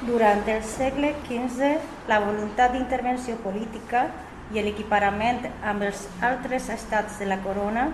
Durant el segle XV, la voluntat d'intervenció política i l'equiparament amb els altres estats de la corona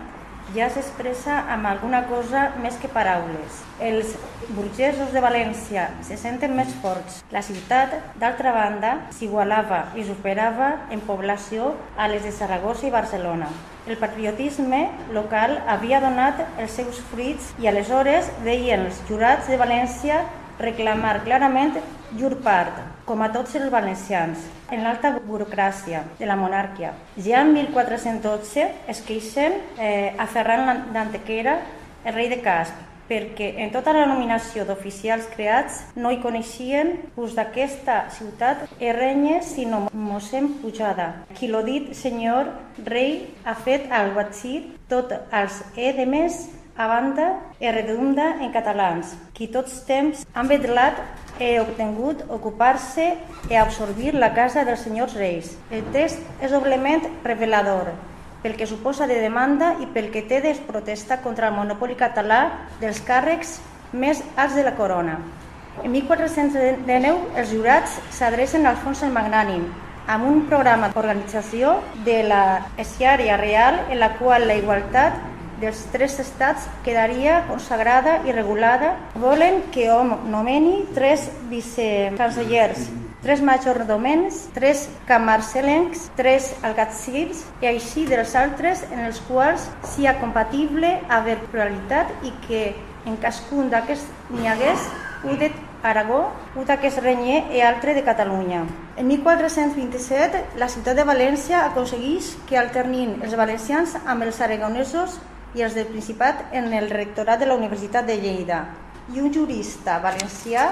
ja s'expressa amb alguna cosa més que paraules. Els burgesos de València se senten més forts. La ciutat, d'altra banda, s'igualava i superava en població a les de Saragossa i Barcelona. El patriotisme local havia donat els seus fruits i aleshores veien els jurats de València reclamar clarament llur part, com a tots els valencians, en l'alta burocràcia de la monarquia. Ja en 1412 es queixen a Ferran d'Antequera, el rei de Casp, perquè en tota la nominació d'oficials creats no hi coneixien pues, d'aquesta ciutat renya sinó mossèn Pujada, qui l'ho dit senyor rei ha fet al guatxir tot els de més a banda redunda en catalans, qui tots temps han vedlat obtingut ocupar-se i absorbir la casa dels senyors reis. El text és doblement revelador, pel que suposa de demanda i pel que té de protesta contra el monopoli català dels càrrecs més alts de la corona. En 1419 els jurats s'adrecen a Alfons el Magnànim amb un programa d'organització de la Esciària Real en la qual la igualtat dels tres estats quedaria consagrada i regulada. Volen que hom nomeni 3 vicecancellers, 3 majordomens, 3 camarcelencs, 3 alcatzirs i així dels altres en els quals sia compatible haver pluralitat i que en cascun d'aquests n'hi hagués un d'Aragó, un d'aquest renyer i altre de Catalunya. En 1427 la ciutat de València aconsegueix que alternin els valencians amb els aragonesos i els del Principat en el rectorat de la Universitat de Lleida. I un jurista valencià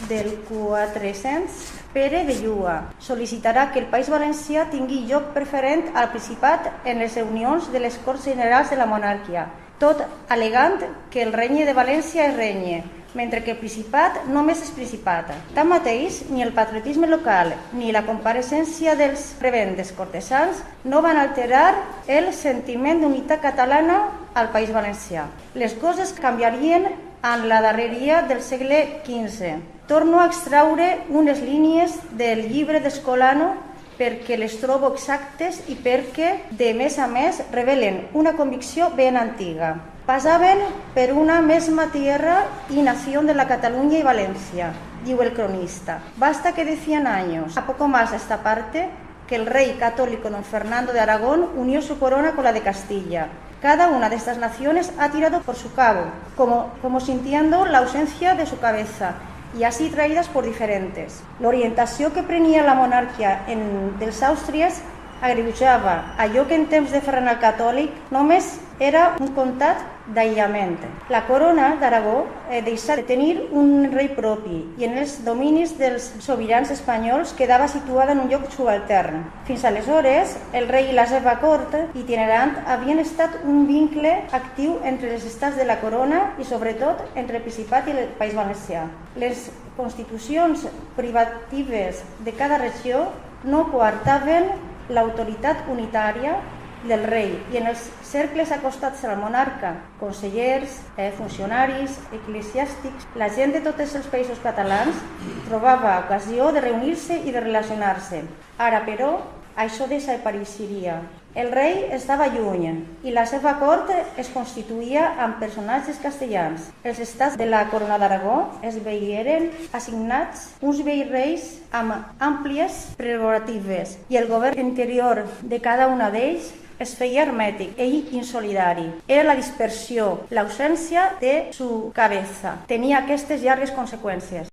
del 400, Pere de Llua, sol·licitarà que el País Valencià tingui lloc preferent al Principat en les reunions de les Corts Generals de la monarquia, tot alegant que el regne de València és regne, mentre que el Principat només és Principat. Tanmateix, ni el patriotisme local ni la compareixença dels prebendes cortesans no van alterar el sentiment d'unitat catalana al País Valencià. Les coses canviarien en la darreria del segle XV. Torno a extraure unes línies del llibre d'Escolano perquè les trobo exactes i perquè, de més a més, revelen una convicció ben antiga. Pasaven per una misma tierra y nación de la Cataluña y Valencia, diu el cronista. Basta que decían años, a poco más a esta parte, que el rey católico don Fernando de Aragón unió su corona con la de Castilla. Cada una de estas naciones ha tirado por su cabo, como sintiendo la ausencia de su cabeza, y así traídas por diferentes. La orientació que prenia la monarquia dels Àustries agreujava allò que en temps de Ferran el Catòlic només era un comtat d'aïllament. La corona d'Aragó deixà de tenir un rei propi i en els dominis dels sobirans espanyols quedava situada en un lloc subaltern. Fins aleshores, el rei i la seva cort itinerant havien estat un vincle actiu entre els estats de la corona i sobretot entre el Principat i el País Valencià. Les constitucions privatives de cada regió no coartaven l'autoritat unitària del rei i en els cercles acostats al monarca, consellers, funcionaris, eclesiàstics, la gent de tots els països catalans trobava ocasió de reunir-se i de relacionar-se. Ara, però, això desapareixeria. El rei estava lluny i la seva cort es constituïa amb personatges castellans. Els estats de la corona d'Aragó es veieren assignats uns vicereis amb àmplies prerrogatives i el govern interior de cada una d'ells es feia hermètic i insolidari. Era la dispersió, l'ausència de su cabeza. Tenia aquestes llargues conseqüències.